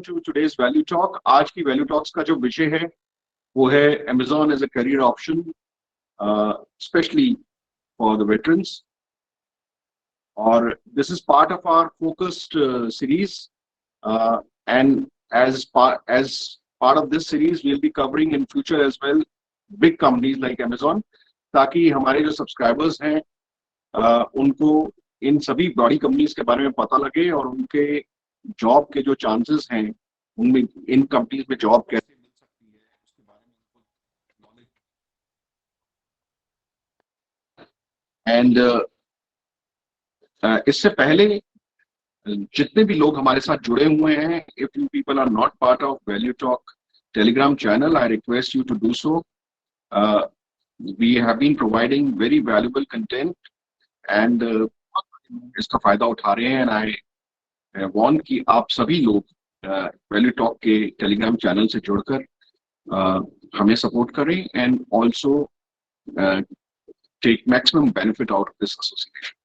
to today's Value Talk. आज की Value Talks का जो विषय है वो है Amazon as a career option, especially for the veterans. Or this is part of our focused series, and as part of this series, we'll be covering in future as well big companies like Amazon, ताकि हमारे जो subscribers हैं उनको इन सभी बड़ी companies के बारे में पता लगे और उनके जॉब के जो चांसेस हैं उनमें इन कंपनीज में जॉब कैसे मिल सकती है उसके बारे में नॉलेज एंड इससे पहले जितने भी लोग हमारे साथ जुड़े हुए हैं, if you people are not part of Value Talk Telegram channel, I request you to do so. We have been providing very valuable content and इसका फायदा उठा रहे हैं. एंड आई वांट कि आप सभी लोग वैल्यू टॉक के टेलीग्राम चैनल से जुड़कर हमें सपोर्ट करें and also take maximum benefit out of this association.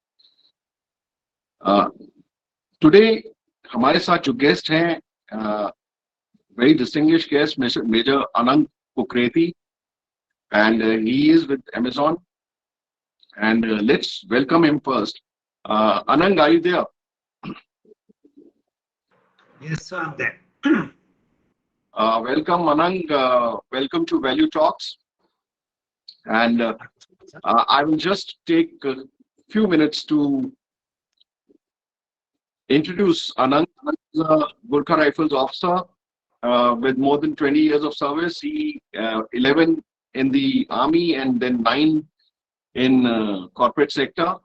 Today हमारे साथ जो गेस्ट हैं, very distinguished guest, major Anand Kukreti, and he is with Amazon, and let's welcome him first. Anand, are you there? Yes, sir, I'm there. Welcome, Anand. Welcome to Value Talks. And I will just take a few minutes to introduce Anand. Anand is a Gurkha Rifles officer with more than 20 years of service. He 11 in the army and then 9 in corporate sector.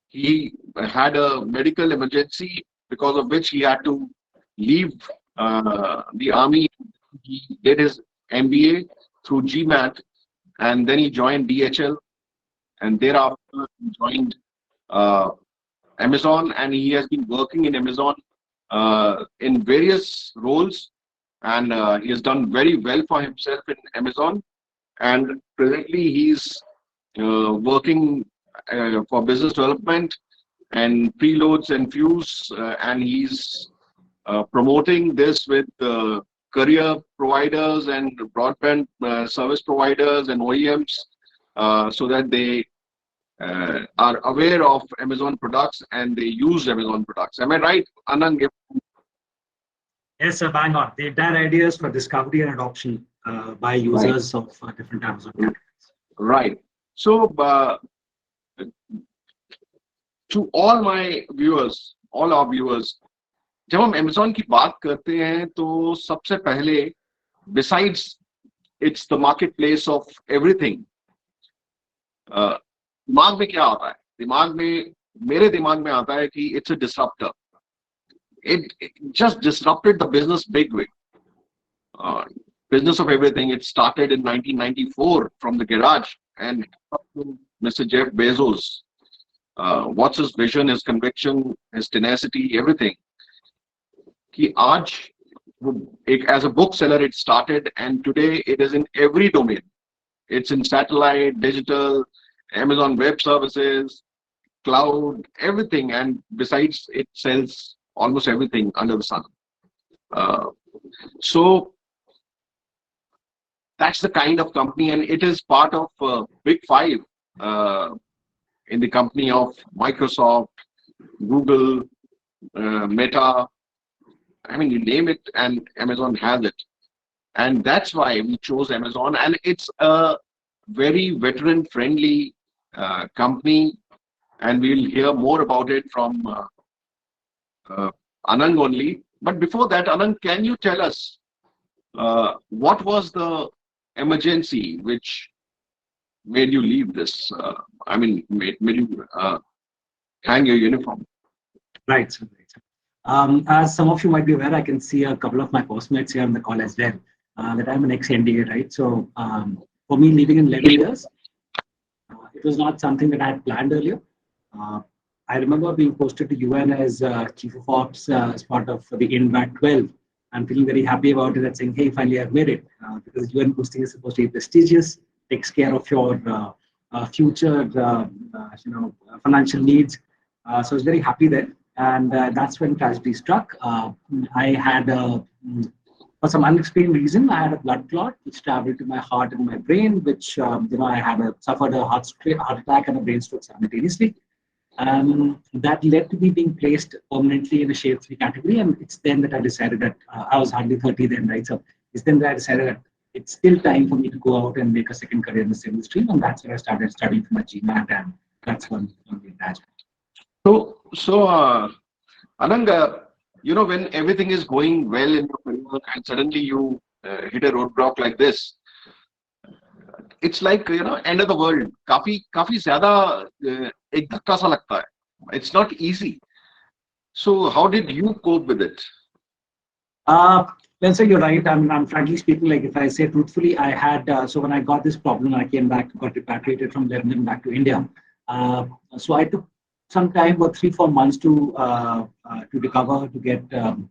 He had a medical emergency because of which he had to leave the army. He did his MBA through GMAT and then he joined DHL, and thereafter he joined Amazon, and he has been working in Amazon in various roles, and he has done very well for himself in Amazon, and presently he's working for business development and preloads and fuels, and he's promoting this with career providers and broadband service providers and OEMs, so that they are aware of Amazon products and they use Amazon products. Am I right, Anand? Yes, sir, bang on. The entire idea is for discovery and adoption by users of different Amazon categories. Right. So, to all my viewers, all our viewers, जब हम Amazon की बात करते हैं तो सबसे पहले, besides it's the marketplace of everything, दिमाग में क्या आता है? मेरे दिमाग में आता है कि it's a disruptor. It just disrupted the business big way. Business of everything. It started in 1994 from the garage, and Mr. Jeff Bezos. What's his vision, his conviction, his tenacity, everything. कि आज as a bookseller it started, and today it is in every domain. It's in satellite, digital, Amazon Web Services, cloud, everything, and besides it sells almost everything under the sun. So that's the kind of company, and it is part of Big Five in the company of Microsoft, Google, Meta. I mean, you name it, and Amazon has it. And that's why we chose Amazon, and it's a very veteran-friendly company, and we'll hear more about it from Anand only. But before that, Anand, can you tell us what was the emergency which made you leave this? I mean, made you hang your uniform? Right. As some of you might be aware, I can see a couple of my postmates here on the call as well, that I'm an ex-NDA, right? So for me, leaving in 11 years, it was not something that I had planned earlier. I remember being posted to UN as Chief of Ops as part of the INVAT 12, and feeling very happy about it and saying, hey, finally I've made it. Because UN posting is supposed to be prestigious, takes care of your future financial needs. So I was very happy there. And that's when tragedy struck. I had for some unexplained reason, I had a blood clot which traveled to my heart and my brain, which I had suffered a heart attack and a brain stroke simultaneously. That led to me being placed permanently in a shade 3 category, and it's then that I decided that I was hardly 30 then, right? So it's then that I decided that it's still time for me to go out and make a second career in the civil stream, and that's where I started studying for my GMAT, and that's when we attached. So, Anand, when everything is going well in your career and suddenly you hit a roadblock like this, it's like end of the world. काफी ज़्यादा एक धक्का सा लगता है. It's not easy. So how did you cope with it? Well, sir, you're right. I'm frankly speaking, like if I say truthfully, I had, so when I got this problem, I came back, got repatriated from Lebanon back to India. So I took some time, about 3-4 months to recover, to get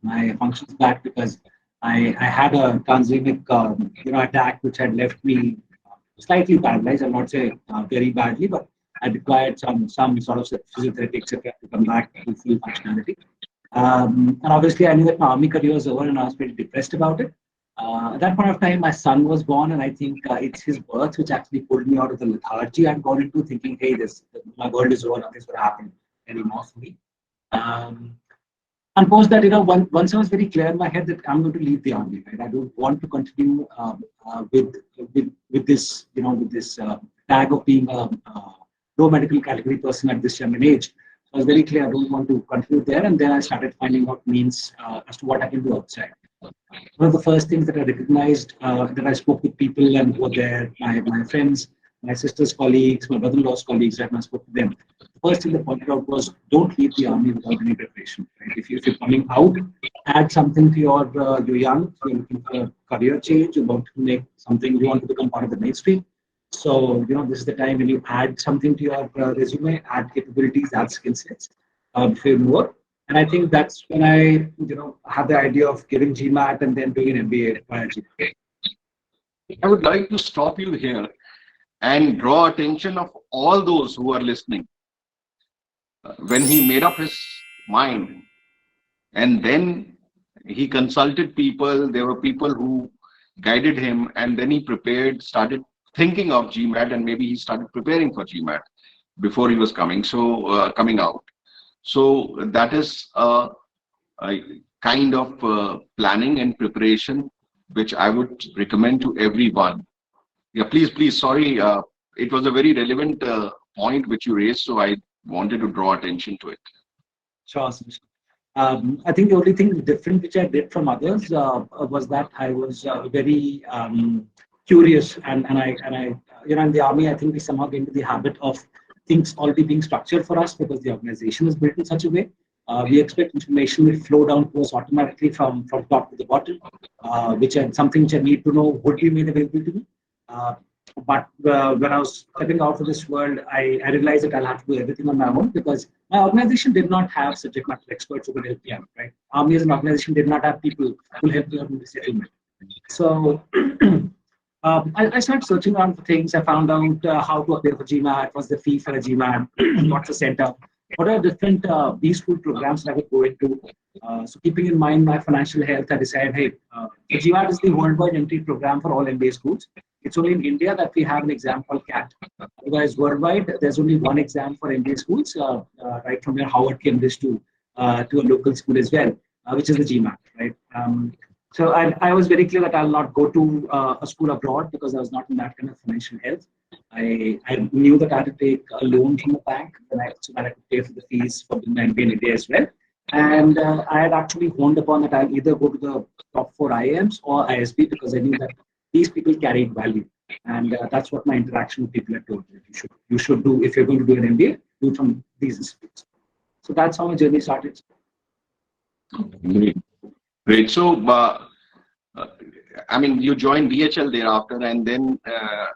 my functions back, because I had a transgenic, attack which had left me slightly paralyzed. I'll not say very badly, but I required some sort of physiotherapy, etc., to come back to full functionality. And obviously, I knew that my army career was over, and I was pretty depressed about it. At that point of time, my son was born, and I think it's his birth which actually pulled me out of the lethargy I'd gone into, thinking, "Hey, my world is over. Nothing's going to happen anymore for me." And post that, once I was very clear in my head that I'm going to leave the army, right? I don't want to continue with this, with this tag of being a low medical category person at this young an age. So I was very clear I don't want to continue there, and then I started finding out means as to what I can do outside. One of the first things that I recognized, that I spoke with people and who were there, my friends, my sister's colleagues, my brother-in-law's colleagues, and I spoke to them. The first thing they pointed out was, don't leave the army without any preparation. Right? If you're coming out, add something to you're young, you're looking for a career change, you want to make something, you want to become part of the mainstream. So, this is the time when you add something to your resume, add capabilities, add skill sets before you move. And I think that's when I, had the idea of giving GMAT and then doing an MBA via GMAT. I would like to stop you here and draw attention of all those who are listening. When he made up his mind, and then he consulted people, there were people who guided him, and then he started thinking of GMAT, and maybe he started preparing for GMAT before he was coming out. So that is a kind of planning and preparation which I would recommend to everyone. Yeah, please. Sorry, it was a very relevant point which you raised, so I wanted to draw attention to it. Sure. I think the only thing different which I did from others was that I was very curious, and I in the army, I think we somehow get into the habit of things already being structured for us because the organization is built in such a way. We expect information will flow down to us automatically from top to the bottom, something which I need to know would be made available to me. But when I was stepping out of this world, I realized that I'll have to do everything on my own because my organization did not have subject matter experts who could help me out. Right? Army as an organization did not have people who helped me out in the settlement. So I started searching around for things. I found out how to appear for GMAT, what's the fee for a GMAT, what's the setup, what are different B-school programs that I could go into. So keeping in mind my financial health, I decided, hey, the GMAT is the worldwide entry program for all MBA schools. It's only in India that we have an exam called Capt. Otherwise, worldwide, there's only one exam for MBA schools, right from your Howard, Cambridge to a local school as well, which is the GMAT, right? So I was very clear that I'll not go to a school abroad because I was not in that kind of financial health. I knew that I had to take a loan from the bank so that I could pay for the fees for the MBA in India as well. And I had actually honed upon that I'll either go to the top 4 IIMs or ISB because I knew that these people carried value. And that's what my interaction with people had told me. You should do, if you're going to do an MBA, do it from these institutes. So that's how my journey started. Great. So, you joined DHL thereafter, and then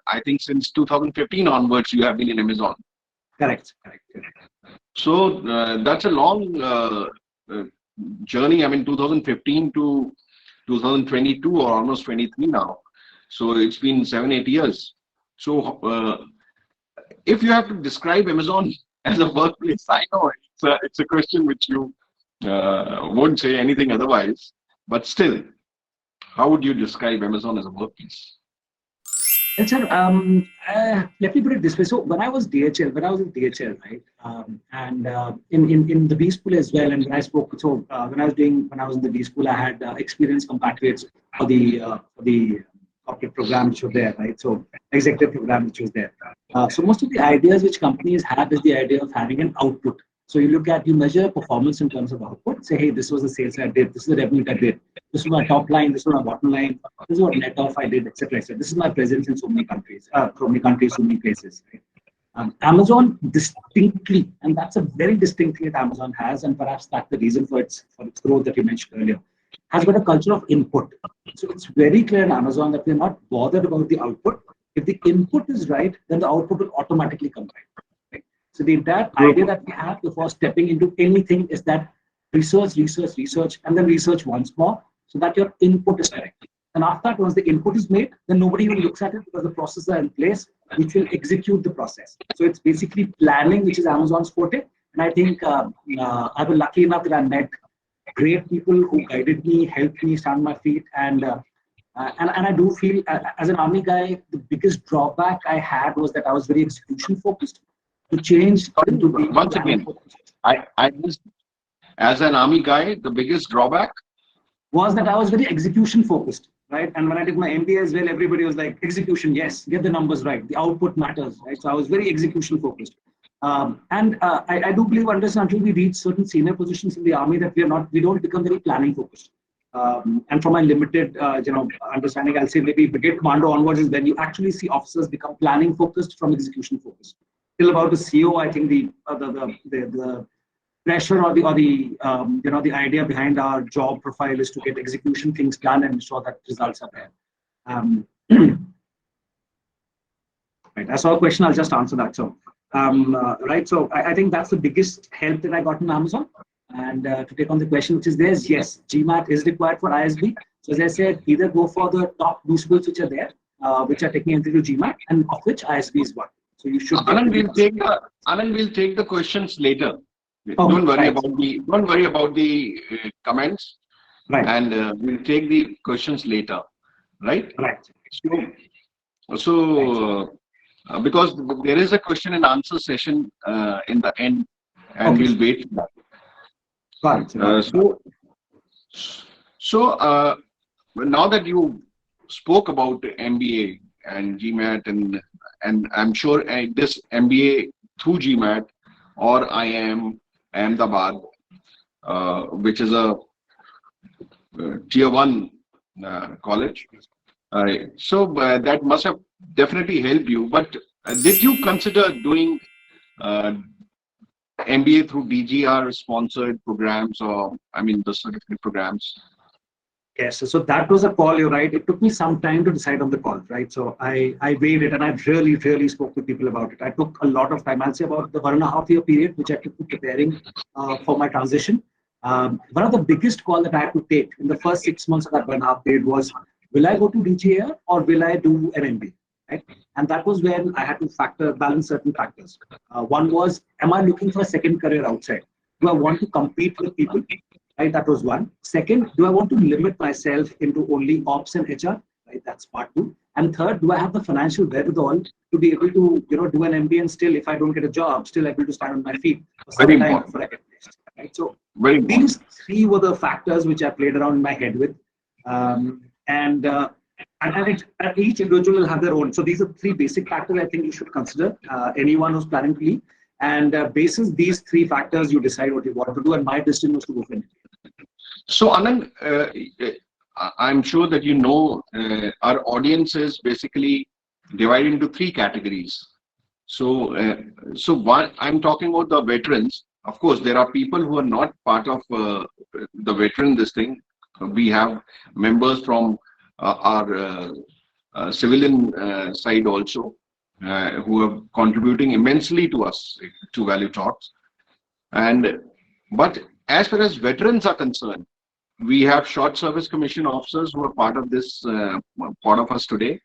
I think since 2015 onwards, you have been in Amazon. Correct. So that's a long journey. 2015 to 2022 or almost 23 now. So it's been 7-8 years. So if you have to describe Amazon as a workplace, I know it's a question which you won't say anything otherwise. But still, how would you describe Amazon as a workplace? Well, sir, let me put it this way. So when I was in DHL, right, and in the B school as well, and when I spoke, so when I was in the B school, I had experienced compatriots for the corporate program which were there, right? So executive program which was there. So most of the ideas which companies have is the idea of having an output. So you measure performance in terms of output. Say, hey, this was the sales I did, this is the revenue I did, this is my top line, this is my bottom line, this is what net off I did, etc. etc. This is my presence in so many places. Right? Amazon distinctly, and that's a very distinct thing that Amazon has, and perhaps that's the reason for its growth that you mentioned earlier, has got a culture of input. So it's very clear in Amazon that we're not bothered about the output. If the input is right, then the output will automatically come right. So the entire idea that we have before stepping into anything is that research, and then research once more so that your input is correct. And after that, once the input is made, then nobody even looks at it because the processes are in place which will execute the process. So it's basically planning, which is Amazon's forte. And I think I was lucky enough that I met great people who guided me, helped me stand on my feet, and I do feel as an army guy, the biggest drawback I had was that I was very execution focused. To change into the Once again, I just, as an army guy, the biggest drawback was that I was very execution focused, right? And when I did my MBA as well, everybody was like, execution, yes, get the numbers right, the output matters, right? So I was very execution focused. I do believe until we reach certain senior positions in the army that we don't become very planning focused. And from my limited, understanding, I'll say maybe brigade commando onwards is when you actually see officers become planning focused from execution focused. Till about the CO, I think the pressure or the idea behind our job profile is to get execution things done and ensure that results are there. Right. I saw a question. I'll just answer that. So, right. So I think that's the biggest help that I got in Amazon. And to take on the question which is there, yes, GMAT is required for ISB. So as I said, either go for the top two schools which are there, which are taking entry to GMAT, and of which ISB is one. So you should. Anand will take the questions later. Oh, don't worry about the comments, right. And we'll take the questions later, right? Right. So because there is a question and answer session in the end, and Okay. we'll wait for that. Right. So now that you spoke about MBA and GMAT, and I'm sure this MBA through GMAT or IIM Ahmedabad, which is a tier 1 college, so that must have definitely helped you. But did you consider doing MBA through DGR sponsored programs, or the certificate programs? Yes, so that was a call, you're right. It took me some time to decide on the call, right? So I weighed it, and I really spoke to people about it. I took a lot of time. I'll say about the 1.5 year period, which I took to preparing for my transition. One of the biggest call that I had to take in the first 6 months of that 1.5 period was, will I go to DGR or will I do an MBA? Right? And that was when I had to balance certain factors. One was, am I looking for a second career outside? Do I want to compete with people? Right, that was one. Second, do I want to limit myself into only ops and HR? Right, that's part 2. And third, do I have the financial wherewithal to be able to, do an MBA and still, if I don't get a job, still able to stand on my feet for some time before I get placed. Right. So these 3 were the factors which I played around in my head with, and each individual will have their own. So these are 3 basic factors I think you should consider. Anyone who's planning to leave. And basis these 3 factors, you decide what you want to do. And my decision was to go for it. So Anand, I'm sure that our audience is basically divided into 3 categories. So one, I'm talking about the veterans. Of course, there are people who are not part of the veteran this thing. We have members from our civilian side also, who are contributing immensely to us, to Value Talks. But as far as veterans are concerned, we have short service commission officers who are part of this, part of us today.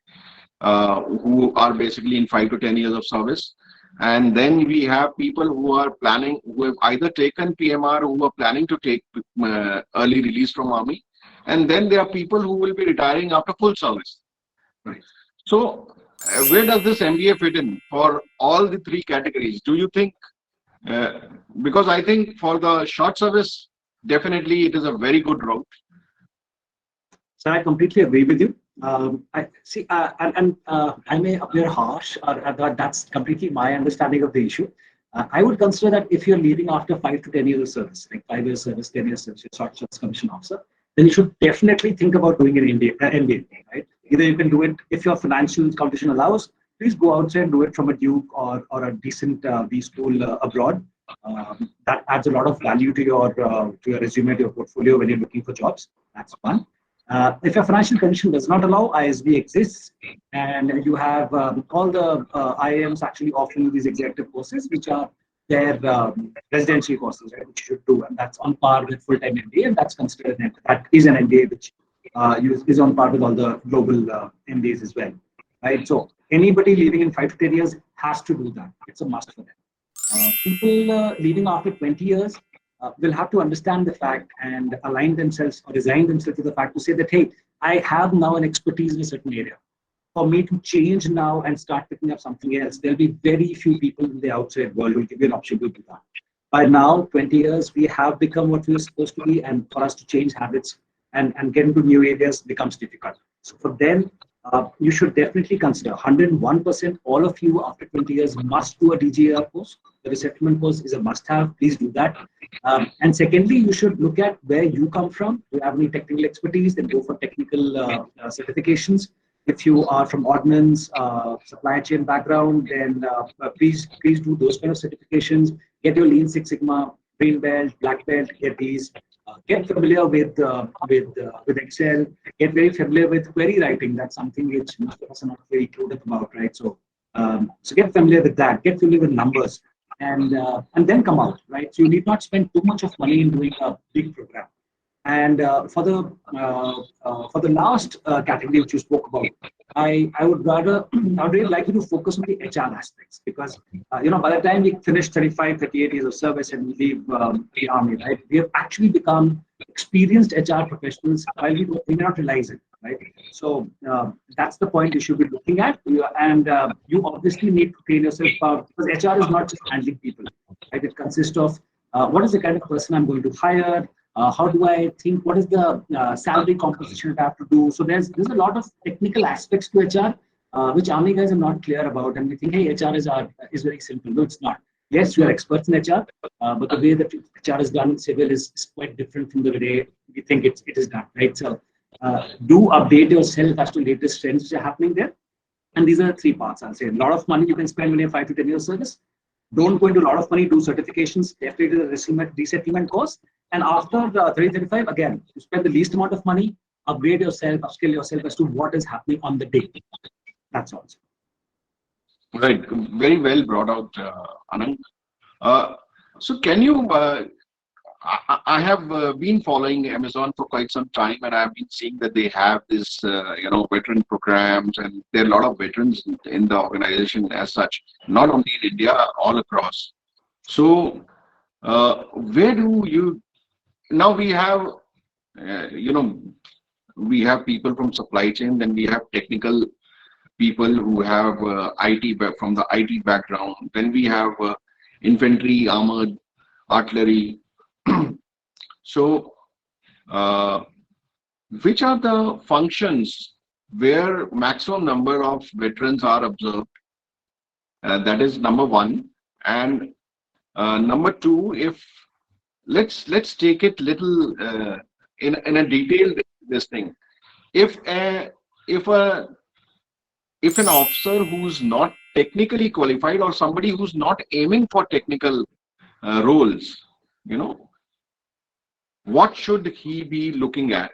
who are basically in 5 to 10 years of service. And then we have people who are planning, who have either taken PMR, who are planning to take early release from army. And then there are people who will be retiring after full service. Right. So where does this MBA fit in for all the three categories? Do you think, uh, because I think for the short service, definitely it is a very good route. So I completely agree with you. I see, and I may appear harsh, or that's completely my understanding of the issue. I would consider that if you're leaving after 5 to 10 years of service, like 5 years service, 10 years service, you're short service commission officer, then you should definitely think about doing an MBA, right? Either you can do it if your financial condition allows. Please go outside and do it from a Duke or a decent B school abroad. That adds a lot of value to your resume, to your portfolio when you're looking for jobs. That's one. If your financial condition does not allow, ISB exists, and you have all the IIMs actually offering these executive courses, which are their residential courses, right, which you should do, and that's on par with full-time MBA, and that's considered that is an MBA which is on par with all the global MBAs as well, right? So anybody leaving in 5 to 10 years has to do that. It's a must for them. People leaving after 20 years will have to understand the fact and align themselves or resign themselves to the fact to say that, hey, I have now an expertise in a certain area. For me to change now and start picking up something else, there'll be very few people in the outside world who will give you an option to do that. By now, 20 years, we have become what we were supposed to be, and for us to change habits and get into new areas becomes difficult. So for them, you should definitely consider 101%. All of you after 20 years must do a DGAR course. The resettlement course is a must-have. Please do that. And secondly, you should look at where you come from. Do you have any technical expertise? Then go for technical certifications. If you are from ordnance, supply chain background, then please do those kind of certifications. Get your Lean Six Sigma, Green Belt, Black Belt. Get these. Get familiar with Excel. Get very familiar with query writing. That's something which most of us are not very clued up about, right? So get familiar with that. Get familiar with numbers, and then come out, right? So you need not spend too much of money in doing a big program. And for the last category which you spoke about, I would really like you to focus on the HR aspects, because by the time we finish 35, 38 years of service and we leave the army, right, we have actually become experienced HR professionals while we may not realize it, right? So that's the point you should be looking at, and you obviously need to train yourself because HR is not just handling people, right? It consists of what is the kind of person I'm going to hire. How do I think? What is the salary composition that I have to do? So there's a lot of technical aspects to HR, which army guys are not clear about, and we think, hey, HR is very simple. No, it's not. Yes, we are experts in HR, but the way that HR is done in civil is quite different from the way we think it is done, right? So do update yourself as to latest trends which are happening there. And these are the three parts. I'll say a lot of money you can spend when you're 5 to 10 years service. Don't go into a lot of money, do certifications, definitely do the resettlement course. And after 30-35, again, you spend the least amount of money, upgrade yourself, upskill yourself as to what is happening on the day. That's all. Right. Very well brought out, Anand. So can you, I have been following Amazon for quite some time, and I've been seeing that they have this, veteran programs, and there are a lot of veterans in the organization as such, not only in India, all across. So where do you, now we have, we have people from supply chain, then we have technical people who have from the IT background, then we have infantry, armored, artillery. So which are the functions where maximum number of veterans are observed? That is number one. And number two, if let's take it little in a detailed this thing. If an officer who's not technically qualified, or somebody who's not aiming for technical roles, what should he be looking at?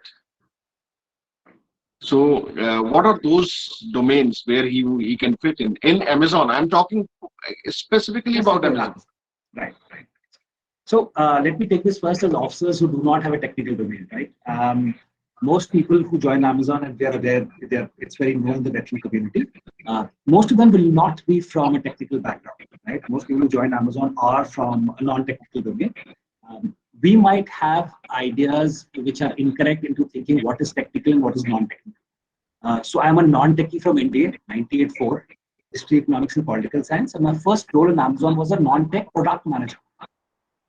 So what are those domains where he can fit in Amazon? I'm talking specifically about Amazon. Right. So let me take this first as officers who do not have a technical domain, right? most people who join Amazon, and it's very known in the veteran community. Most of them will not be from a technical background, right? Most people who join Amazon are from a non-technical domain. We might have ideas which are incorrect into thinking what is technical and what is non-technical. So I'm a non-techie from India, 98.4, history, economics, and political science. And my first role in Amazon was a non-tech product manager.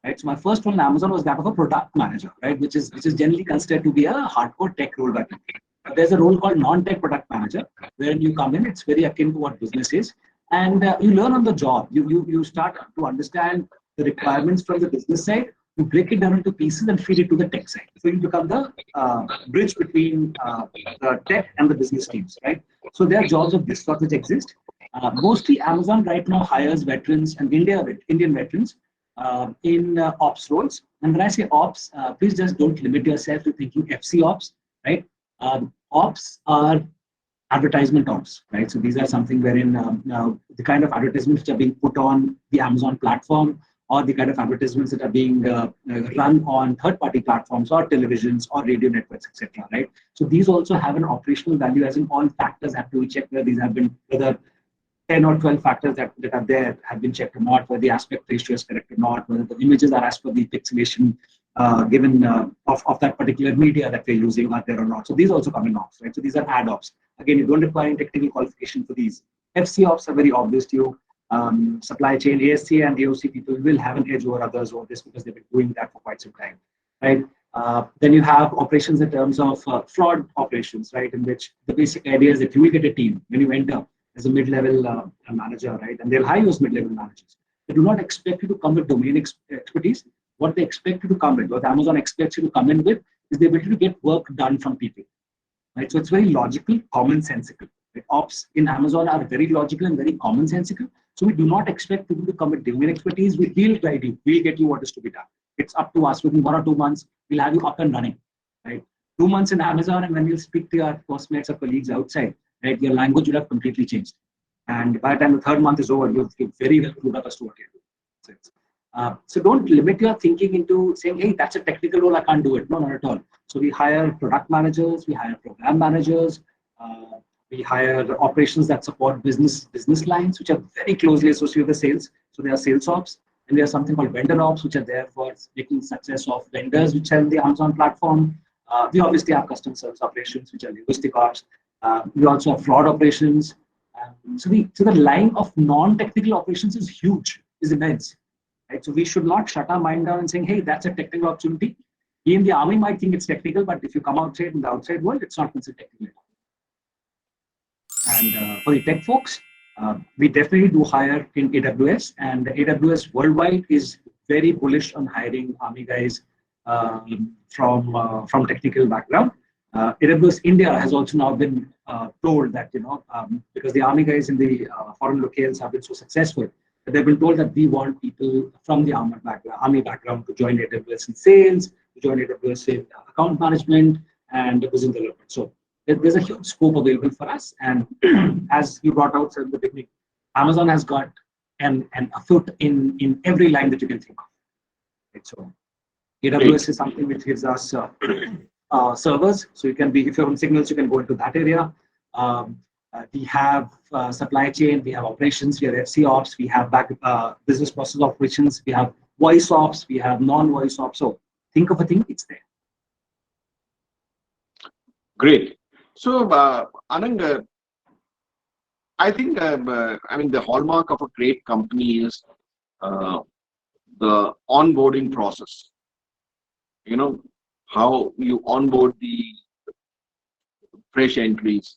Right, so my first role in Amazon was that of a product manager, right, which is generally considered to be a hardcore tech role by people. There's a role called non-tech product manager, where you come in. It's very akin to what business is, and you learn on the job. You start to understand the requirements from the business side. You break it down into pieces and feed it to the tech side. So you become the bridge between the tech and the business teams, right? So there are jobs of this sort which exist. Mostly Amazon right now hires veterans and Indian veterans in ops roles. And when I say ops, please just don't limit yourself to thinking FC ops, right? Ops are advertisement ops, right? So these are something wherein the kind of advertisements which are being put on the Amazon platform, or the kind of advertisements that are being run on third-party platforms or televisions or radio networks, etc. Right? So these also have an operational value, as in all factors have to be checked whether these have been, whether 10 or 12 factors that are there have been checked or not, whether the aspect ratio is correct or not, whether the images are as per the pixelation given of that particular media that we're using are there or not. So these also come in ops, right? So these are ad ops. Again, you don't require any technical qualification for these. FC ops are very obvious to you. Supply chain, ASC and AOC people will have an edge over others over this because they've been doing that for quite some time, right? Then you have operations in terms of fraud operations, right? In which the basic idea is that you will get a team when you enter as a mid-level manager, right? And they'll hire you as mid-level managers. They do not expect you to come with domain expertise. What they expect you to come with, what Amazon expects you to come in with, is the ability to get work done from people, right? So it's very logical, commonsensical. Right? Ops in Amazon are very logical and very commonsensical. So we do not expect people to come with domain expertise. We'll guide you. We'll get you what is to be done. It's up to us. Within 1 or 2 months, we'll have you up and running, right? 2 months in Amazon, and when you speak to your postmates or colleagues outside, right, your language will have completely changed. And by the time the 3rd month is over, you've very well clued up as to what you're doing. So don't limit your thinking into saying, hey, that's a technical role, I can't do it. No, not at all. So we hire product managers, we hire program managers, we hire operations that support business lines, which are very closely associated with the sales. So there are sales ops, and there are something called vendor ops, which are there for making success of vendors which are in the Amazon platform. We obviously have customer service operations, which are linguistic ops. We also have fraud operations. So the line of non-technical operations is huge, is immense. Right? So we should not shut our mind down and saying, hey, that's a technical opportunity. Even the army might think it's technical, but if you come outside in the outside world, it's not considered technical. And for the tech folks, we definitely do hire in AWS, and AWS worldwide is very bullish on hiring army guys from technical background. AWS India has also now been told that, because the army guys in the foreign locales have been so successful, that they've been told that we want people from the army background to join AWS in sales, to join AWS in account management, and business development. So there's a huge scope available for us. And as you brought out in the beginning, Amazon has got a foot in every line that you can think of. Right? So AWS is something which gives us servers. So you can be, if you're on Signals, you can go into that area. We have supply chain, we have operations, we have FC ops, we have business process operations, we have voice ops, we have non-voice ops. So think of a thing, it's there. Great. So, Anand, I think, the hallmark of a great company is the onboarding process. How you onboard the fresh entries.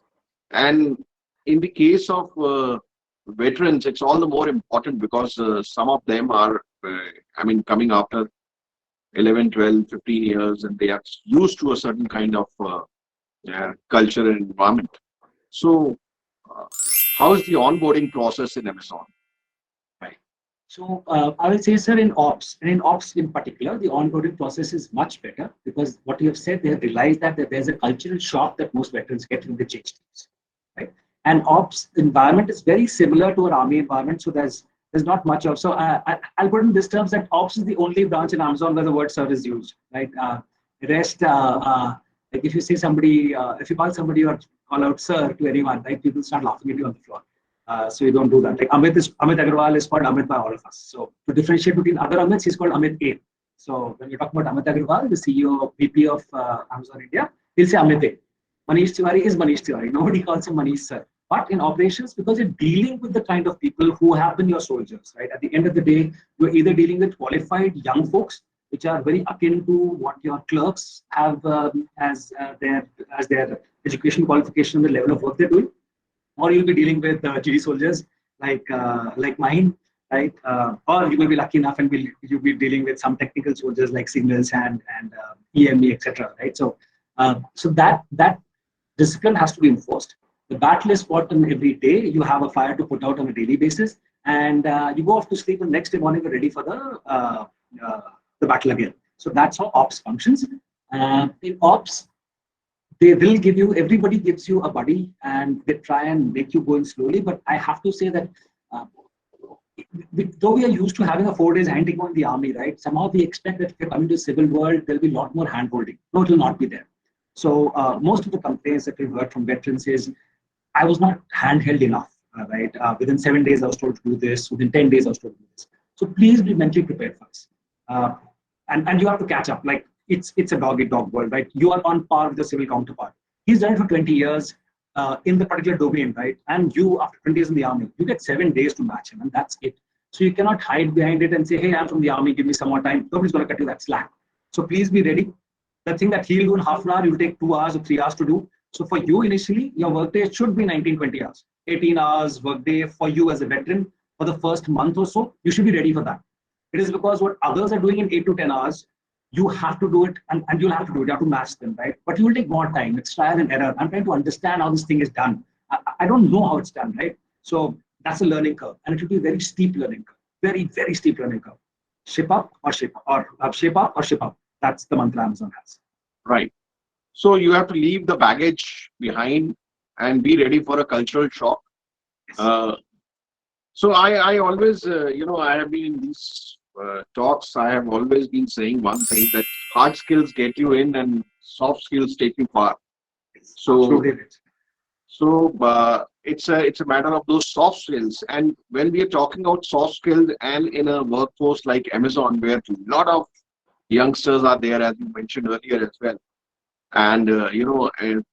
And in the case of veterans, it's all the more important because some of them are, coming after 11, 12, 15 years, and they are used to a certain kind of culture and environment. So, how is the onboarding process in Amazon? Right. So I will say, sir, in ops, and in ops in particular, the onboarding process is much better because what you have said, they have realized that there's a cultural shock that most veterans get when they change teams. Right? And ops environment is very similar to an army environment, so there's not much of. So I'll put in this terms that ops is the only branch in Amazon where the word sir is used. Right? The rest, Like if you say somebody, if you call somebody or call out sir to anyone, right? People start laughing at you on the floor. So you don't do that. Like Amit Agarwal is called Amit by all of us. So to differentiate between other Amits, he's called Amit A. So when you talk about Amit Agarwal, the CEO, VP of Amazon India, he'll say Amit A. Manish Tiwari is Manish Tiwari. Nobody calls him Manish sir. But in operations, because you're dealing with the kind of people who have been your soldiers, right? At the end of the day, you're either dealing with qualified young folks, which are very akin to what your clerks have as their education qualification, the level of work they're doing, or you'll be dealing with GD soldiers like mine, right? Or you may be lucky enough and you'll be dealing with some technical soldiers like signals and EME, etc. Right? So that discipline has to be enforced. The battle is fought on every day. You have a fire to put out on a daily basis, and you go off to sleep, and next day morning you're ready for the battle again. So that's how ops functions. In ops, they will give you, everybody gives you a buddy and they try and make you going slowly. But I have to say that though we are used to having a 4 days handing on the army, right? Somehow we expect that if you're coming to the civil world, there'll be a lot more hand holding. No, it will not be there. So most of the complaints that we've heard from veterans is, I was not handheld enough, right? Within 7 days, I was told to do this. Within 10 days, I was told to do this. So please be mentally prepared for this. And you have to catch up. Like it's a dog eat dog world, right? You are on par with the civil counterpart. He's done it for 20 years in the particular domain, right? And you, after 20 years in the army, you get 7 days to match him, and that's it. So you cannot hide behind it and say, hey, I'm from the army, give me some more time. Nobody's going to cut you that slack. So please be ready. The thing that he'll do in half an hour, you'll take 2 hours or 3 hours to do. So for you initially, your workday should be 19, 20 hours. 18 hours workday for you as a veteran for the first month or so. You should be ready for that. It is because what others are doing in 8 to 10 hours, you have to do it, and you'll have to do it. You have to match them, right? But you will take more time. It's trial and error. I'm trying to understand how this thing is done. I don't know how it's done, right? So that's a learning curve, and it will be a very steep learning curve. Very, very steep learning curve. Ship up or ship up, or shape up or ship up. That's the mantra Amazon has. Right. So you have to leave the baggage behind and be ready for a cultural shock. So I always, I have been in these talks, I have always been saying one thing, that hard skills get you in and soft skills take you far. So it's a matter of those soft skills. And when we are talking about soft skills, and in a workforce like Amazon, where a lot of youngsters are there, as you mentioned earlier as well. And, and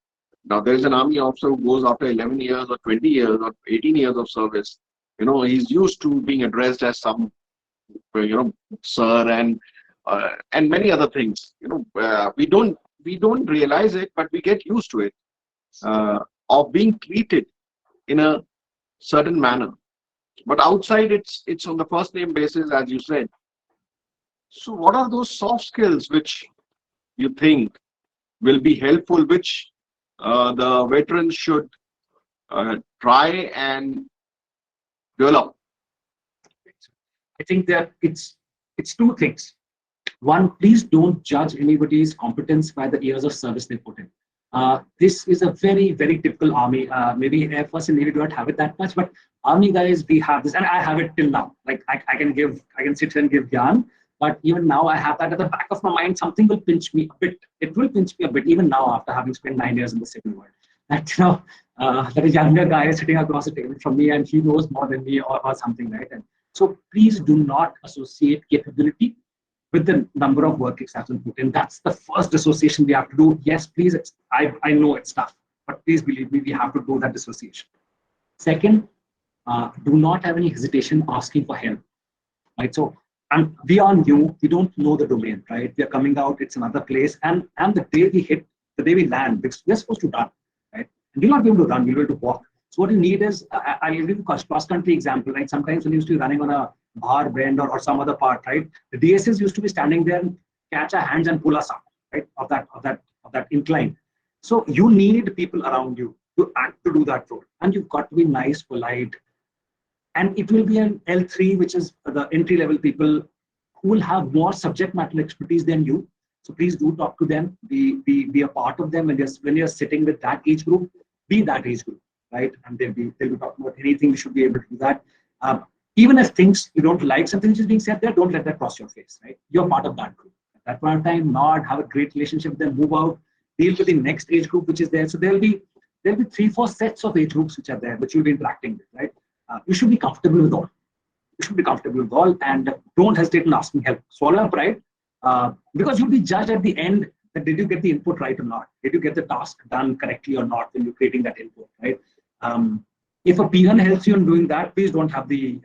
now there's an army officer who goes after 11 years or 20 years or 18 years of service. He's used to being addressed as some, sir, and many other things. We don't realize it, but we get used to it, of being treated in a certain manner. But outside, it's on the first name basis, as you said. So what are those soft skills which you think will be helpful, which the veterans should try and develop? I think that it's two things. One, please don't judge anybody's competence by the years of service they put in. This is a very, very typical army. Maybe Air Force and Navy do not have it that much, but army guys, we have this, and I have it till now. Like I can sit here and give yarn, but even now I have that at the back of my mind. Something will pinch me a bit. It will pinch me a bit, even now after having spent 9 years in the civil world. That that a younger guy is sitting across the table from me, and he knows more than me, or something, right? And so please do not associate capability with the number of work it's actually put in. That's the first dissociation we have to do. Yes, please, I know it's tough, but please believe me, we have to do that dissociation. Second, do not have any hesitation asking for help, right? So, and we are new, we don't know the domain, right? We are coming out, it's another place, and the day we land, we're supposed to run, right? And you'll not be able to run, you'll be able to walk. So what you need is, I'll give you a cross-country example, right? Sometimes when you used to be running on a bar bend or some other part, right? The DSs used to be standing there and catch our hands and pull us up, right? Of that incline. So you need people around you to do that role, and you've got to be nice, polite, and it will be an L3, which is the entry-level people who will have more subject matter expertise than you. So please do talk to them, be a part of them. When you're sitting with that age group, be that age group, right? And they'll be talking about anything. You should be able to do that. Even if things you don't like, something which is being said there, don't let that cross your face, right? You're part of that group. At that point of time, nod, have a great relationship with them, move out. deal with the next age group which is there. So there'll be 3-4 sets of age groups which are there, which you'll be interacting with, right? You should be comfortable with all. You should be comfortable with all, and don't hesitate in asking help. Swallow your pride, because you'll be judged at the end that did you get the input right or not? Did you get the task done correctly or not when you're creating that input, right? If a peon helps you in doing that, please don't have the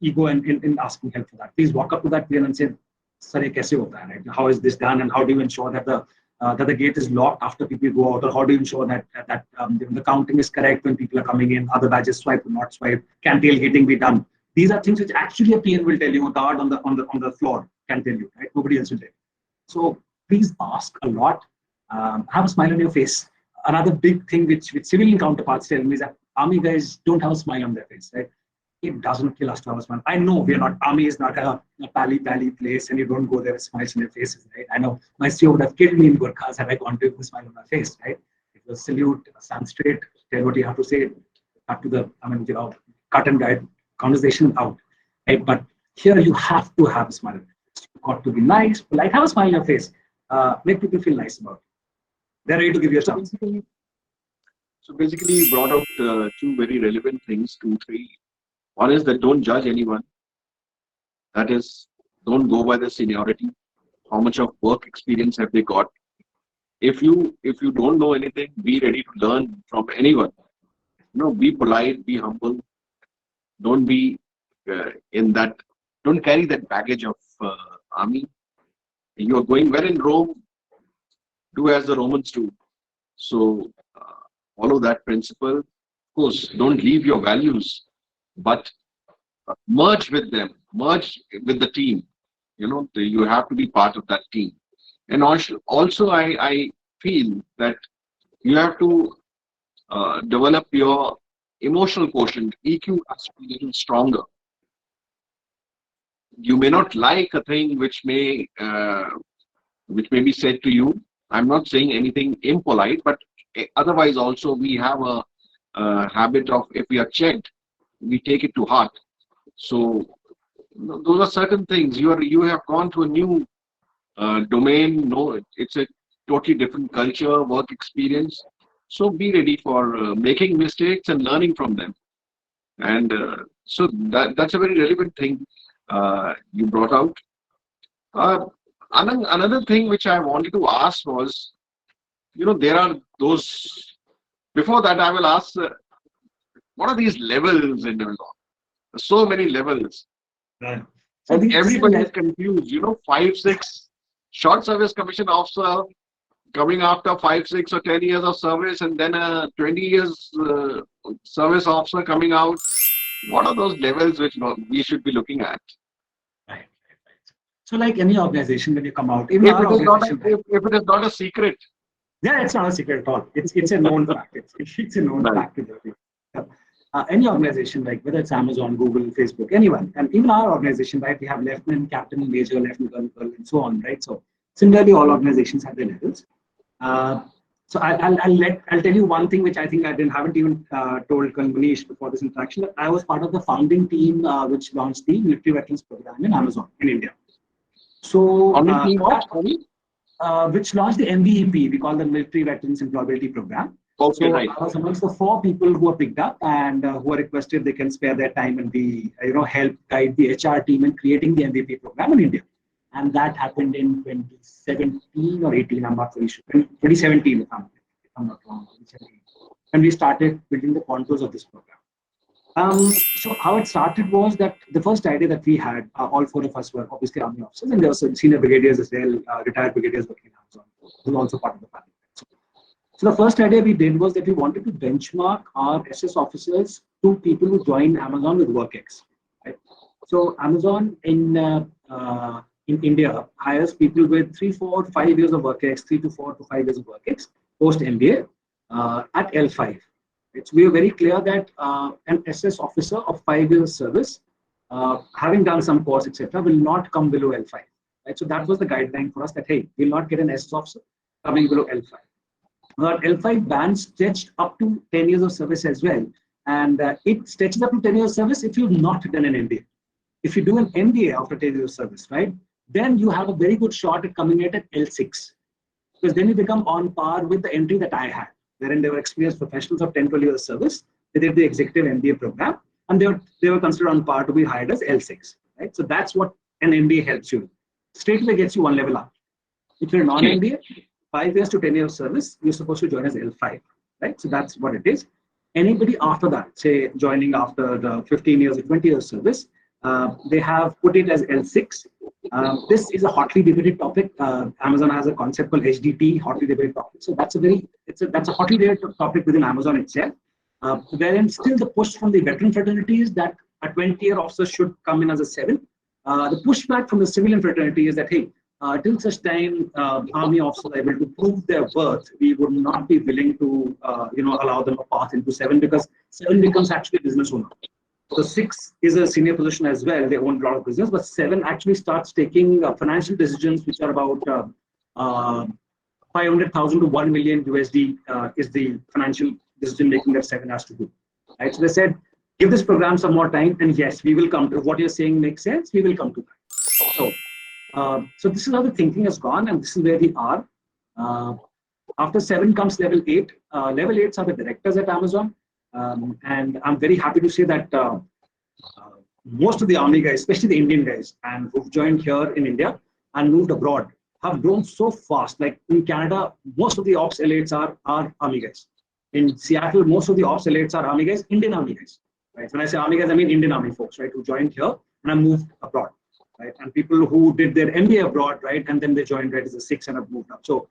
ego in asking help for that. Please walk up to that peon and say, "Sir, ye kaise hota hai, right? How is this done, and how do you ensure that the gate is locked after people go out, or how do you ensure that the counting is correct when people are coming in? Are the badges swiped or not swiped? Can tailgating be done?" These are things which actually a PN will tell you. A guard on the floor can tell you, right? Nobody else will tell you. So please ask a lot. Have a smile on your face. Another big thing which civilian counterparts tell me is that army guys don't have a smile on their face, right? It doesn't kill us to have a smile. I know we are not, army is not a pally place, and you don't go there with smiles on your faces, right? I know my CEO would have killed me in Gurkhas had I gone to with a smile on my face, right? It was salute, stand straight, tell what you have to say, cut to the, cut and guide conversation out, right? But here you have to have a smile. You've got to be nice, polite, have a smile on your face, make people feel nice about it. They're ready to give you a chance. So basically, you brought out two very relevant things, 2, 3. One is that don't judge anyone. That is, don't go by the seniority. How much of work experience have they got? If you don't know anything, be ready to learn from anyone. Be polite, be humble. Don't be don't carry that baggage of army. You are going well in Rome, do as the Romans do. So follow that principle. Of course, don't leave your values, but merge with them, merge with the team. You have to be part of that team. And also I feel that you have to develop your emotional quotient, EQ, has to be a little stronger. You may not like a thing which may be said to you. I'm not saying anything impolite, but otherwise also we have a habit of, if we are checked, we take it to heart. So those are certain things. You have gone to a new domain. No, it's a totally different culture, work experience. So be ready for making mistakes and learning from them. And so that's a very relevant thing you brought out. Anand, another thing which I wanted to ask was, there are those. Before that, I will ask, what are these levels in Amazon? So many levels. Right. So everybody is confused. 5, 6 short service commission officer coming after 5, 6 or 10 years of service, and then a 20 years service officer coming out. What are those levels which we should be looking at? Right. So like any organization, when you come out, even if it is not a secret. Yeah, it's not a secret at all. It's a known fact. It's a known fact. Any organization, like whether it's Amazon, Google, Facebook, anyone, and even our organization, right? We have lieutenant, captain, major, lieutenant colonel, and so on, right? So similarly, all organizations have their levels. So I'll tell you one thing which I think haven't even told Colonel Manish before this interaction, that I was part of the founding team which launched the military veterans program in Amazon in India. So which launched the MVEP, we call the Military Veterans Employability Program. Okay, so right. I was amongst the 4 people who were picked up and who are requested they can spare their time and be help guide the HR team in creating the MVP program in India. And that happened in 2017 or 18, I'm not very sure. 2017, if I'm not wrong. 2017, when we started building the contours of this program. So how it started was that the first idea that we had, all 4 of us were obviously army officers, and there were some senior brigadiers as well, retired brigadiers working in Amazon, who were also part of the family. So the first idea we did was that we wanted to benchmark our SS officers to people who joined Amazon with WorkX. Right? So Amazon in India hires people with 3, 4, 5 years of WorkX, 3 to 4 to 5 years of WorkX post MBA at L5. Right? So we were very clear that an SS officer of 5 years service, having done some course, etc., will not come below L5. Right? So that was the guideline for us that, hey, we'll not get an SS officer coming below L5. L5 band stretched up to 10 years of service as well. And it stretches up to 10 years of service if you've not done an MBA. If you do an MBA after 10 years of service, right, then you have a very good shot at coming at L6. because then you become on par with the entry that I had, wherein they were experienced professionals of 10, 12 years service. They did the executive MBA program, and they were considered on par to be hired as L6, right? So that's what an MBA helps you. Straight away gets you one level up. If you're non-MBA, 5 years to 10 years service, you're supposed to join as L5, right? So that's what it is. Anybody after that, say joining after the 15 years or 20 years service, they have put it as L6. This is a hotly debated topic. Amazon has a concept called HDT, hotly debated topic. So that's a hotly debated topic within Amazon itself. Wherein still the push from the veteran fraternity is that a 20-year officer should come in as a 7. The pushback from the civilian fraternity is that, hey, till such time army officers are able to prove their worth, we would not be willing to allow them a path into 7, because 7 becomes actually a business owner. So 6 is a senior position as well. They own a lot of business, but 7 actually starts taking financial decisions, which are about 500,000 to 1 million USD is the financial decision making that 7 has to do. Right? So they said, give this program some more time, and yes, we will come to what you're saying makes sense. We will come to that. So this is how the thinking has gone, and this is where we are. After 7 comes level 8. Level 8s are the directors at Amazon. And I'm very happy to say that most of the army guys, especially the Indian guys, and who've joined here in India and moved abroad, have grown so fast. Like in Canada, most of the ops elites are army guys. In Seattle, most of the ops elites are army guys, Indian army guys. Right? When I say army guys, I mean Indian army folks, right, who joined here and have moved abroad. Right? And people who did their MBA abroad, right, and then they joined right as a 6 and have moved up. So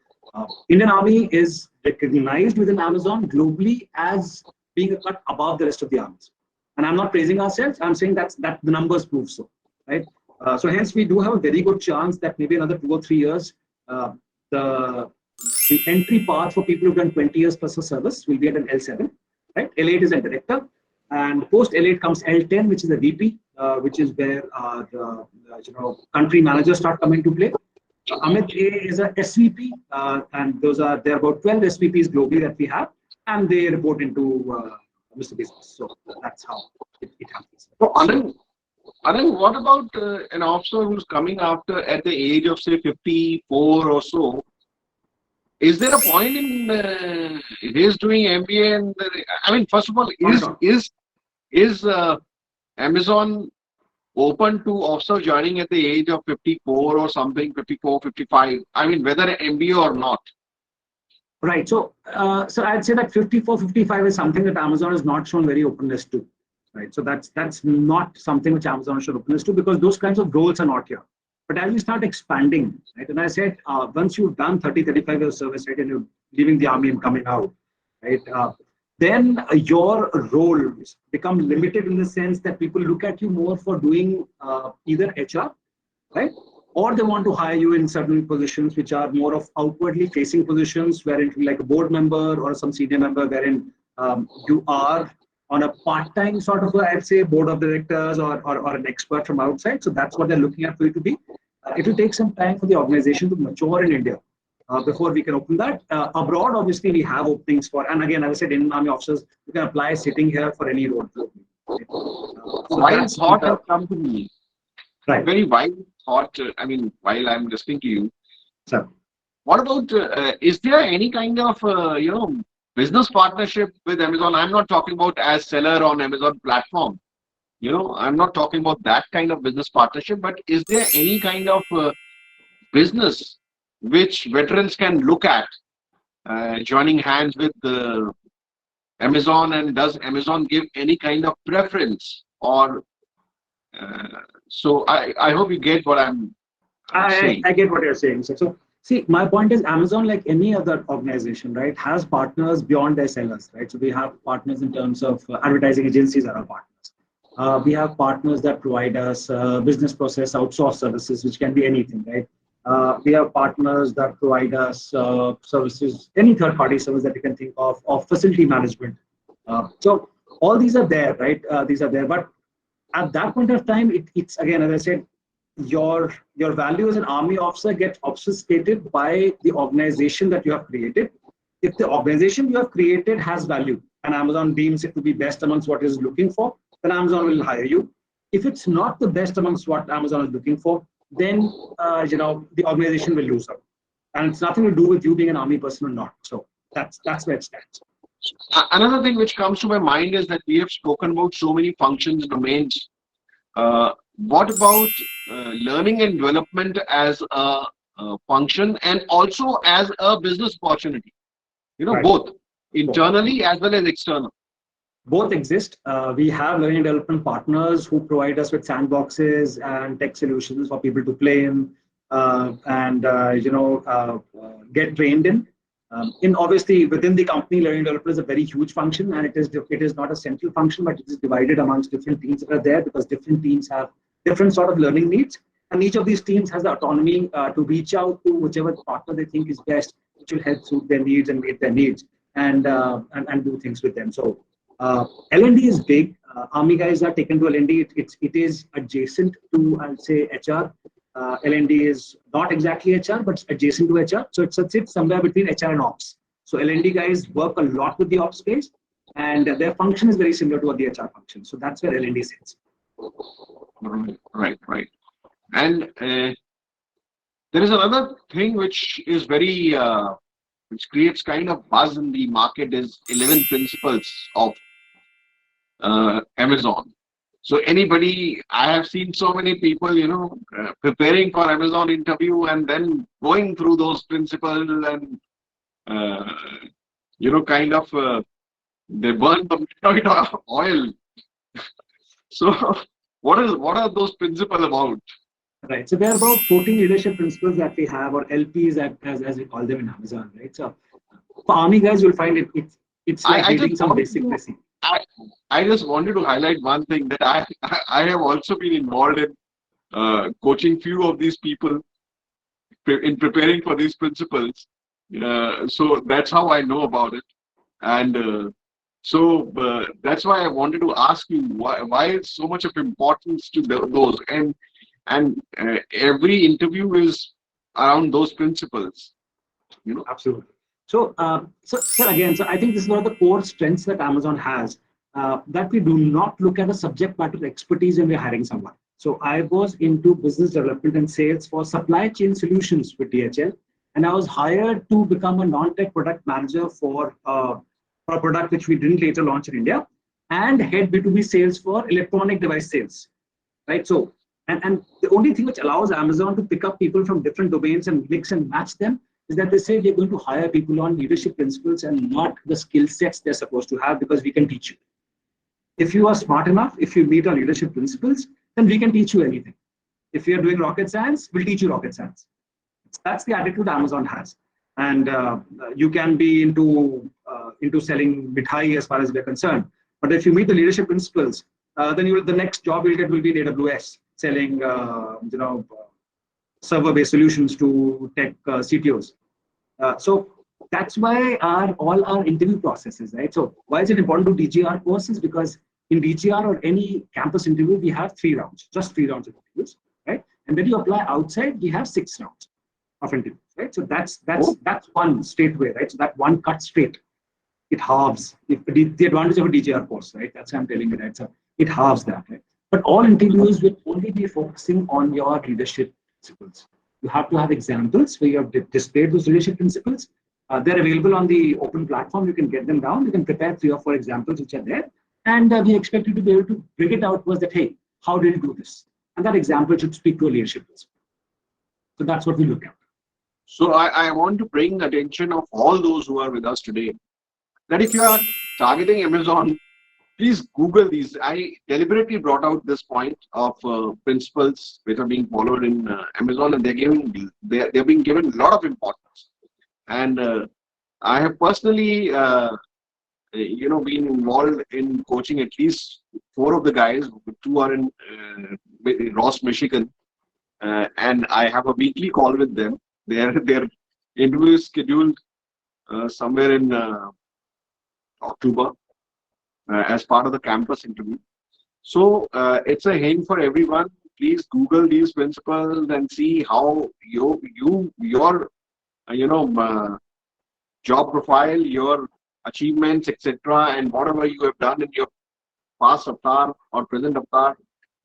Indian Army is recognized within Amazon globally as being a cut above the rest of the armies. And I'm not praising ourselves. I'm saying that the numbers prove so, right? So hence we do have a very good chance that maybe another 2 or 3 years, the entry path for people who've done 20 years plus of service will be at an L7, right? L8 is a director, and post L8 comes L10, which is a VP, which is where the country managers start coming to play. Amit A is a SVP, and there are about 12 SVPs globally that we have, and they report into Mr. Business. So that's how it happens. So Anand, what about an officer who's coming after at the age of say 54 or so? Is there a point in his doing MBA? And I mean, first of all, is Amazon open to officer joining at the age of 54 or something, 54, 55? I mean, whether an MBA or not. Right. So I'd say that 54, 55 is something that Amazon has not shown very openness to. Right. So that's not something which Amazon should openness to, because those kinds of roles are not here. But as we start expanding, right, and I said, once you've done 30, 35 years service, right, and you're leaving the army and coming out, right, then your roles become limited in the sense that people look at you more for doing either HR, right, or they want to hire you in certain positions which are more of outwardly facing positions, wherein like a board member or some senior member, wherein you are on a part-time sort of, I'd say, board of directors or an expert from outside. So that's what they're looking at for you to be. It will take some time for the organization to mature in India before we can open that. Abroad, obviously, we have openings for, and again, as I said, Indian Army officers, you can apply sitting here for any role. Wild thought has come to me. Right. Very wild thought. I mean, while I'm listening to you. Sir. What about, is there any kind of, business partnership with Amazon? I'm not talking about as seller on Amazon platform. I'm not talking about that kind of business partnership, but is there any kind of business which veterans can look at joining hands with Amazon, and does Amazon give any kind of preference? Or so I hope you get what I'm saying. I get what you're saying. So see, my point is Amazon, like any other organization, right, has partners beyond their sellers, right? So we have partners in terms of advertising agencies are our partners. We have partners that provide us business process outsource services, which can be anything, right? We have partners that provide us services, any third-party service that you can think of facility management. So all these are there, right? These are there, but at that point of time, it's again, as I said, your value as an army officer gets obfuscated by the organization that you have created. If the organization you have created has value and Amazon deems it to be best amongst what it is looking for, then Amazon will hire you. If it's not the best amongst what Amazon is looking for, then the organization will lose out. And it's nothing to do with you being an army person or not. So that's where it stands. Another thing which comes to my mind is that we have spoken about so many functions, domains. What about learning and development as a function and also as a business opportunity? Right. Both internally as well as external. Both exist. We have learning and development partners who provide us with sandboxes and tech solutions for people to play in and get trained in. In obviously within the company, learning development is a very huge function, and it is not a central function, but it is divided amongst different teams that are there because different teams have different sort of learning needs, and each of these teams has the autonomy to reach out to whichever partner they think is best, which will help suit their needs and meet their needs, and do things with them. So L&D is big. Army guys are taken to L&D. It is adjacent to, I'll say, HR. L&D is not exactly HR, but it's adjacent to HR. So it sits somewhere between HR and ops. So L&D guys work a lot with the ops space, and their function is very similar to what the HR function. So that's where L&D sits. Right. And there is another thing which is very, which creates kind of buzz in the market is 11 principles of Amazon. So I have seen so many people, preparing for Amazon interview and then going through those principles and, they burn the oil. So what are those principles about? Right. So there are about 14 leadership principles that we have, or LPs as we call them in Amazon, right? So for Army guys, you'll find it's like reading some basic recipe. I just wanted to highlight one thing that I have also been involved in coaching few of these people in preparing for these principles. So that's how I know about it. And so that's why I wanted to ask you why is so much of importance to those, and every interview is around those principles. Absolutely. So, again, I think this is one of the core strengths that Amazon has, that we do not look at a subject matter expertise when we're hiring someone. So I was into business development and sales for supply chain solutions with DHL, and I was hired to become a non-tech product manager for a product which we didn't later launch in India, and head B2B sales for electronic device sales, right? So, and the only thing which allows Amazon to pick up people from different domains and mix and match them is that they say they're going to hire people on leadership principles and not the skill sets they're supposed to have, because we can teach you. If you are smart enough, if you meet our leadership principles, then we can teach you anything. If you're doing rocket science, we'll teach you rocket science. That's the attitude Amazon has. And you can be into selling mithai as far as we're concerned. But if you meet the leadership principles, then the next job you'll get will be in AWS, selling server-based solutions to tech CTOs. So that's why all our interview processes, right? So why is it important to DGR courses? Because in DGR or any campus interview, we have 3 rounds, just 3 rounds of interviews, right? And when you apply outside, we have 6 rounds of interviews, right? So that's one straight way, right? So that one cut straight, it halves the advantage of a DGR course, right? That's what I'm telling you, right? So it halves that, right? But all interviews will only be focusing on your leadership principles. You have to have examples where you have displayed those leadership principles. They're available on the open platform. You can get them down. You can prepare 3 or 4 examples which are there. And we expect you to be able to bring it out was that, hey, how did you do this? And that example should speak to a leadership principle. So that's what we look at. So I want to bring attention of all those who are with us today that if you are targeting Amazon, please Google these. I deliberately brought out this point of principles which are being followed in Amazon, and they're being given a lot of importance. And I have personally, been involved in coaching at least 4 of the guys. 2 are in Ross, Michigan, and I have a weekly call with them. Their interview is scheduled somewhere in October as part of the campus interview. So it's a hint for everyone. Please Google these principles and see how your job profile, your achievements, etc., and whatever you have done in your past avatar or present avatar,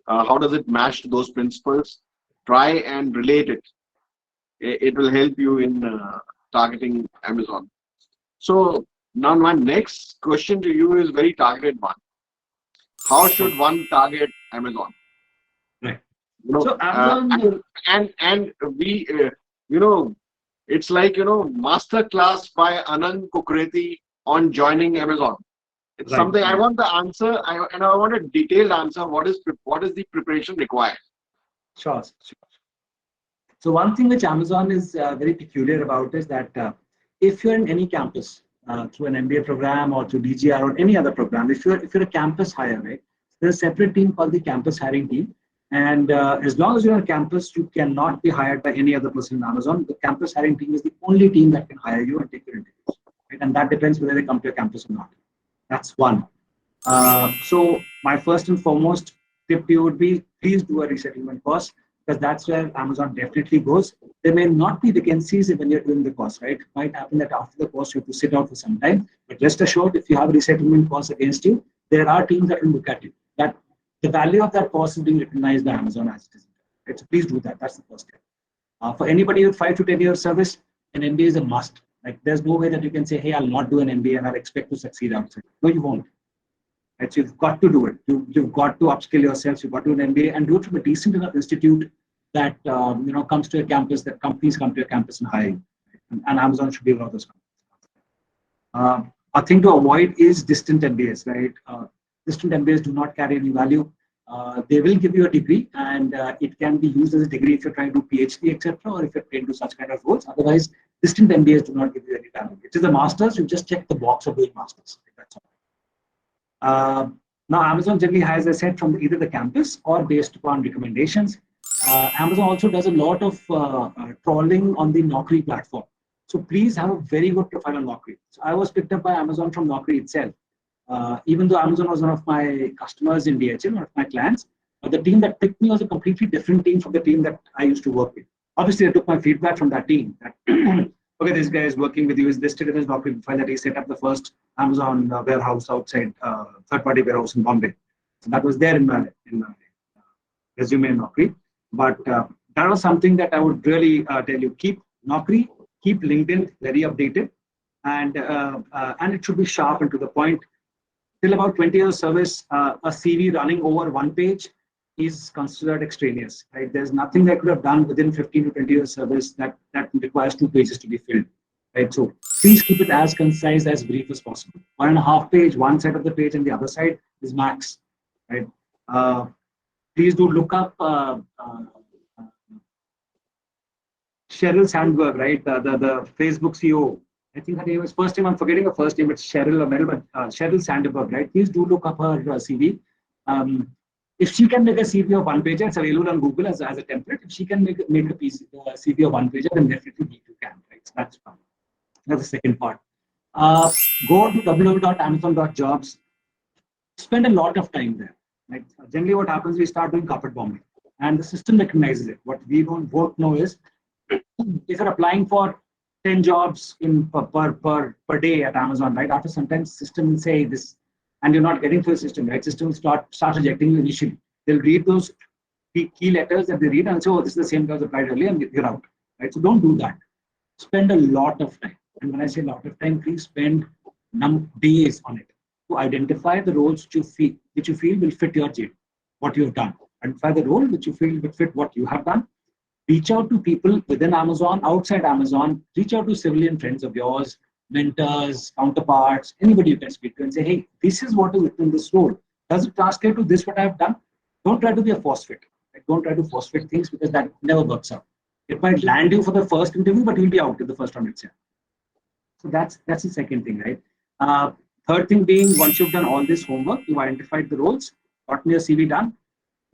how does it match to those principles? Try and relate it it will help you in targeting Amazon. So now my next question to you is very targeted one. How should one target Amazon? Right. You know, So Amazon, and we, it's like, master class by Anand on joining Amazon. It's right, something I right. want the answer, and I want a detailed answer. What is the preparation required? Sure, sure. So one thing which Amazon is very peculiar about is that if you're in any campus through an MBA program or through DGR or any other program, if you're a campus hire, right, there's a separate team called the campus hiring team. And as long as you're on campus, you cannot be hired by any other person in Amazon. The campus hiring team is the only team that can hire you and take your interviews. Right? And that depends whether they come to your campus or not. That's one. So my first and foremost tip to you would be please do a resettlement course because that's where Amazon definitely goes. There may not be vacancies when you're doing the course, right? It might happen that after the course you have to sit out for some time, but rest assured if you have a resettlement course against you, there are teams that will look at it. That the value of that course is being recognized by Amazon as it is. Right? So please do that. That's the first step. For anybody with 5 to 10 years service, an MBA is a must. Like there's no way that you can say, hey, I'll not do an MBA and I'll expect to succeed outside. No, you won't. Right? So you've got to do it. You've got to upskill yourself. You've got to do an MBA and do it from a decent enough institute that comes to your campus, that companies come to your campus and hire you. And Amazon should be one of those companies. A thing to avoid is distant MBAs, right? Distant MBAs do not carry any value. They will give you a degree, and it can be used as a degree if you're trying to do PhD, etc., or if you're trained to such kind of roles. Otherwise, distant MBAs do not give you any value. It is a master's. You just check the box of doing masters. That's all. Now, Amazon generally has a set from either the campus or based upon recommendations. Amazon also does a lot of trawling on the Naukri platform. So please have a very good profile on Naukri. So I was picked up by Amazon from Naukri itself. Even though Amazon was one of my customers in DHL, one of my clients, the team that picked me was a completely different team from the team that I used to work with. Obviously, I took my feedback from that team. That, okay, this guy is working with you. Is listed in his Naukri profile that he set up the first Amazon warehouse outside third-party warehouse in Bombay. So that was there in my resume in Naukri. But that was something that I would really tell you: keep Naukri, keep LinkedIn very updated, and it should be sharp and to the point. Till about 20 years service, a CV running over one page is considered extraneous. Right? There's nothing that I could have done within 15 to 20 years service that requires 2 pages to be filled. Right? So please keep it as concise, as brief as possible. 1.5 page, one side of the page, and the other side is max. Right? Please do look up Sheryl Sandberg, right? The Facebook CEO. I think her name is first name. I'm forgetting her first name. It's Sheryl or Mel, but Sheryl Sandberg, right? Please do look up her CV. If she can make a CV of one page, it's available on Google as a template. If she can make a CV of one page, then definitely you can, right? So that's fine. That's the second part. Go to www.amazon.jobs. Spend a lot of time there. Right? Generally, what happens, we start doing carpet bombing, and the system recognizes it. What we don't both know is if you're applying for 10 jobs in per day at Amazon, right? After sometimes system will say this, and you're not getting through the system, right? System will start rejecting you initially. They'll read those key letters that they read and say, oh, this is the same guy applied earlier, and you're out, right? So don't do that. Spend a lot of time. And when I say a lot of time, please spend days on it to identify the roles which you feel will fit your JD, what you've done. Identify the role which you feel will fit what you have done. Reach out to people within Amazon, outside Amazon. Reach out to civilian friends of yours, mentors, counterparts, anybody you can speak to and say, hey, this is what is written in this role. Does it translate to this what I've done? Don't try to be a force fit. Don't try to force fit things because that never works out. It might land you for the first interview, but you'll be out in the first round itself. So that's the second thing, right? Third thing being, once you've done all this homework, you've identified the roles, gotten your CV done,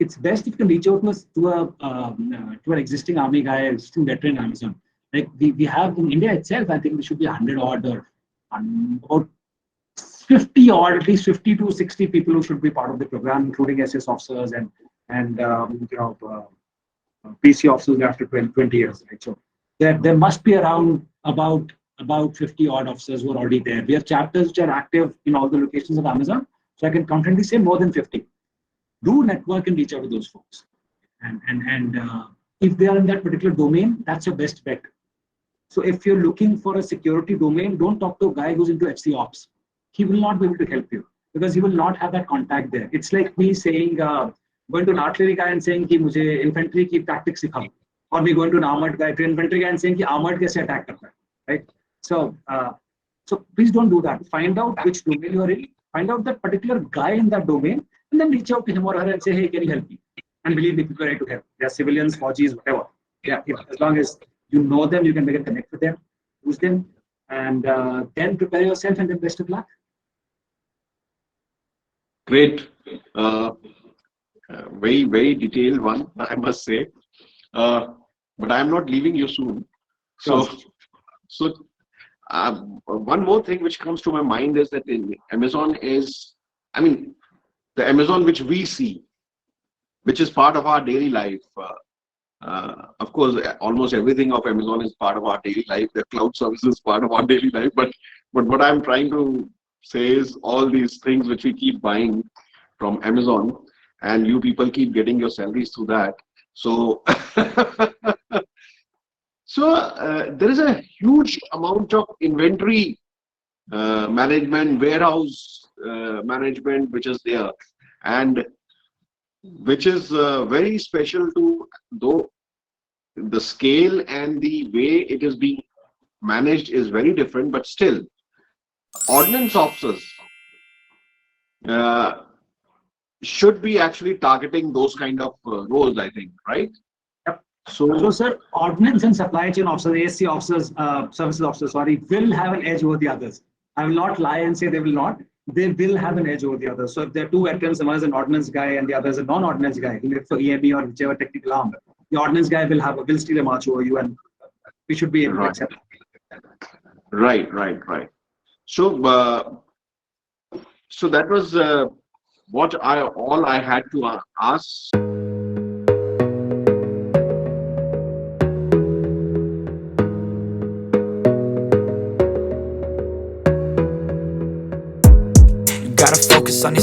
it's best if you can reach out to an existing army guy, existing veteran Amazon. Like we have in India itself, I think there should be 100 odd or about 50 odd, at least 50 to 60 people who should be part of the program, including SS officers and PC officers after 20 years. Right? So there must be around about 50 odd officers who are already there. We have chapters which are active in all the locations of Amazon, so I can confidently say more than 50. Do network and reach out to those folks. And if they are in that particular domain, that's your best bet. So if you're looking for a security domain, don't talk to a guy who's into FC ops. He will not be able to help you because he will not have that contact there. It's like me saying, going to an artillery guy and saying कि मुझे infantry की tactics सिखाओ, or me going to an armored guy, to an infantry guy and saying कि armored कैसे attack करता है, right? So please don't do that. Find out which domain you are in. Find out that particular guy in that domain, and then reach out to him or her and say, hey, can you help me? And believe me, people are ready to help. They are civilians, Fauji's, whatever. Yeah, as long as you know them, you can make a connect with them, use them, and then prepare yourself, and then best of luck. Great. Very, very detailed one, I must say. But I'm not leaving you soon. So one more thing which comes to my mind is that Amazon is, I mean, the Amazon which we see, which is part of our daily life. Of course, almost everything of Amazon is part of our daily life. The cloud service is part of our daily life. But what I'm trying to say is all these things which we keep buying from Amazon, and you people keep getting your salaries through that. So, there is a huge amount of inventory management, warehouse management, which is there, and which is very special to, though the scale and the way it is being managed is very different, but still, ordnance officers should be actually targeting those kind of roles, I think, right? Yep. So, sir, ordnance and supply chain officers, ASC officers, services officers, sorry, will have an edge over the others. I will not lie and say they will not. They will have an edge over the others. So if there are two veterans, one is an ordnance guy and the other is a non-ordnance guy, he lives for EME or whichever technical arm, the ordnance guy will steal a march over you, and we should be able to accept it. Right. So, so that was what I had to ask. Gotta focus on your